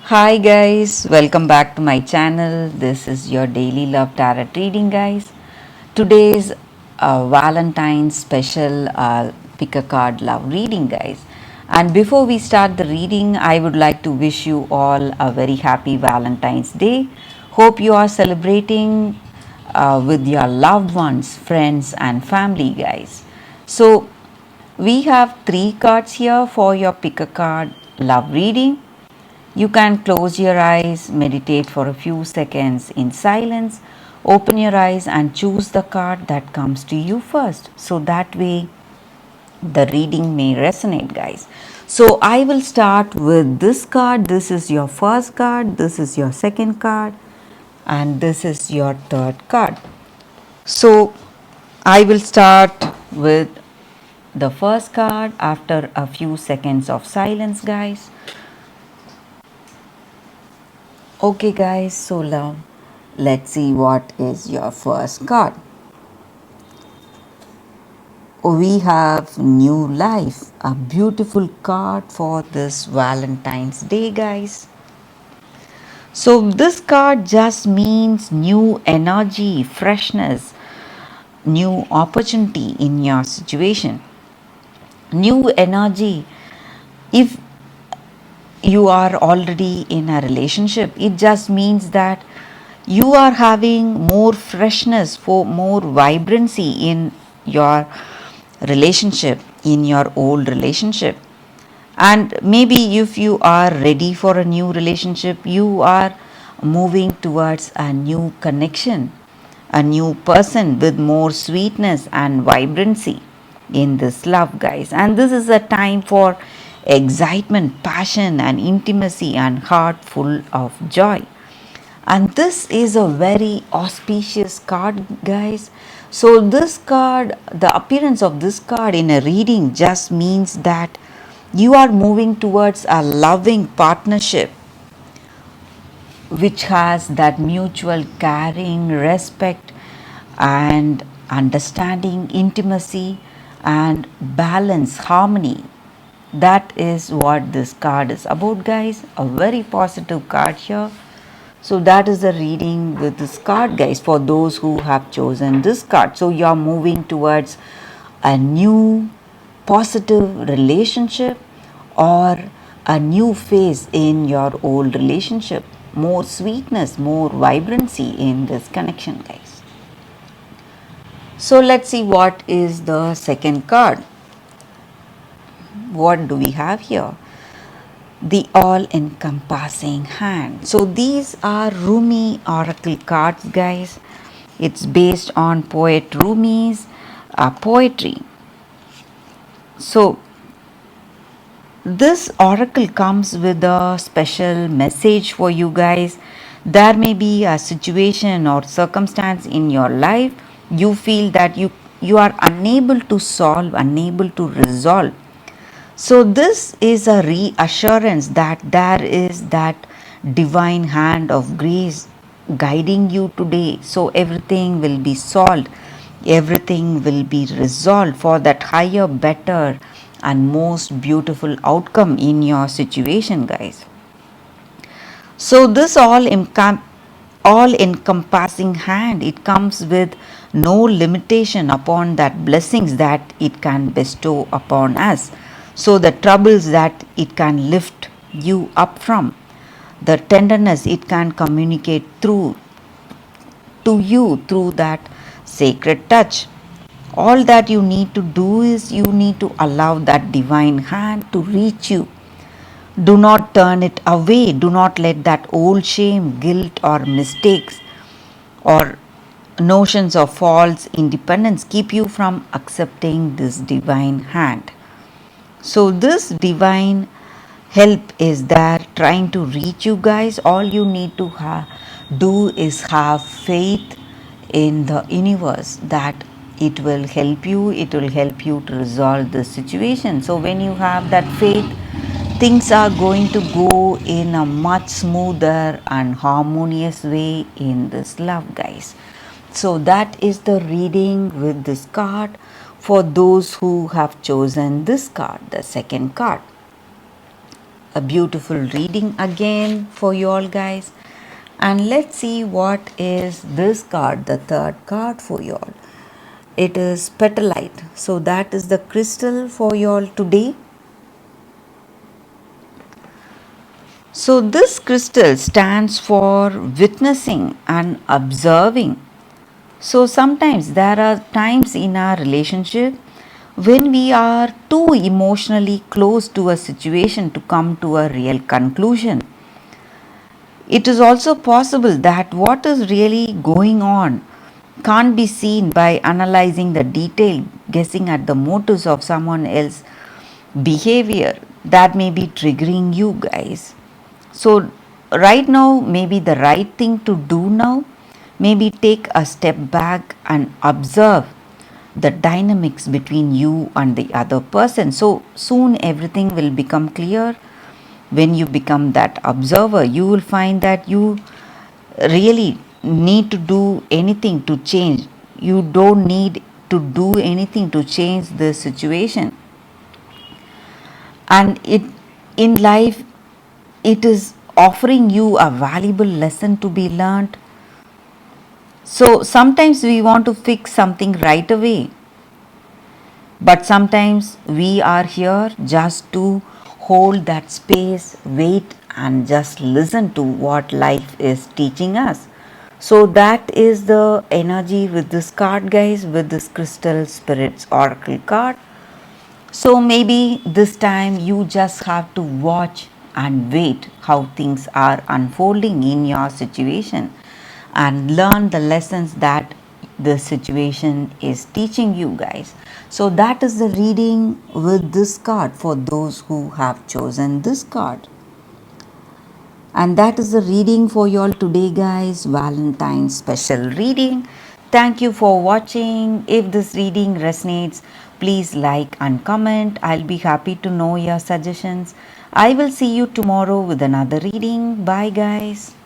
Hi guys, welcome back to my channel. This is your daily love tarot reading, guys. Today's Valentine's special pick a card love reading, guys. And before we start the reading, I would like to wish you all a very happy Valentine's Day. Hope you are celebrating with your loved ones, friends, and family, guys. So, we have three cards here for your pick a card love reading. You can close your eyes, meditate for a few seconds in silence, open your eyes and choose the card that comes to you first. So that way the reading may resonate, guys. So I will start with this card. This is your first card, this is your second card, and this is your third card. So I will start with the first card after a few seconds of silence, guys. Okay, guys, so now let's see what is your first card. We have new life, a beautiful card for this Valentine's Day, guys. So, this card just means new energy, freshness, new opportunity in your situation. New energy. If you are already in a relationship, it just means that you are having more freshness, for more vibrancy in your relationship, in your old relationship. And maybe if you are ready for a new relationship, you are moving towards a new connection, a new person with more sweetness and vibrancy in this love, guys. And this is a time for excitement, passion, and intimacy, and heart full of joy. And this is a very auspicious card, guys. So this card, the appearance of this card in a reading just means that you are moving towards a loving partnership which has that mutual caring, respect, and understanding, intimacy, and balance, harmony. That is what this card is about, guys. A very positive card here. So that is the reading with this card, guys, for those who have chosen this card. So you are moving towards a new positive relationship or a new phase in your old relationship. More sweetness, more vibrancy in this connection, guys. So let's see what is the second card. What do we have here? The all encompassing hand. So these are Rumi oracle cards, guys. It's based on poet Rumi's poetry. So this oracle comes with a special message for you guys. There may be a situation or circumstance in your life you feel that you are unable to solve, unable to resolve. So this is a reassurance that there is that divine hand of grace guiding you today. So everything will be solved, everything will be resolved for that higher, better, and most beautiful outcome in your situation, guys. So this all encompassing hand, it comes with no limitation upon that blessings that it can bestow upon us. So the troubles that it can lift you up from, the tenderness it can communicate through to you through that sacred touch. All that you need to do is you need to allow that divine hand to reach you. Do not turn it away. Do not let that old shame, guilt, or mistakes or notions of false independence keep you from accepting this divine hand. So, this divine help is there trying to reach you guys. All you need to do is have faith in the universe that it will help you, it will help you to resolve the situation. So, when you have that faith, things are going to go in a much smoother and harmonious way in this love, guys. So that is the reading with this card for those who have chosen this card, the second card. a beautiful reading again for you all guys. And let's see what is this card, the third card for you all. It is petalite. So that is the crystal for you all today. So this crystal stands for witnessing and observing. So sometimes there are times in our relationship when we are too emotionally close to a situation to come to a real conclusion. It is also possible that what is really going on can't be seen by analyzing the detail, guessing at the motives of someone else's behavior that may be triggering you guys. So, right now, maybe the right thing to do now, maybe take a step back and observe the dynamics between you and the other person. So, soon everything will become clear. When you become that observer, you will find that you really need to do anything to change. You don't need to do anything to change the situation. And it in life, it is offering you a valuable lesson to be learned. So sometimes we want to fix something right away, but sometimes we are here just to hold that space, wait, and just listen to what life is teaching us. So that is the energy with this card, guys, with this Crystal Spirits Oracle card. So maybe this time you just have to watch and wait how things are unfolding in your situation and learn the lessons that the situation is teaching you guys. So that is the reading with this card for those who have chosen this card. And that is the reading for you all today, guys. Valentine's special reading. Thank you for watching. If this reading resonates, please like and comment. I'll be happy to know your suggestions. I will see you tomorrow with another reading. Bye, guys.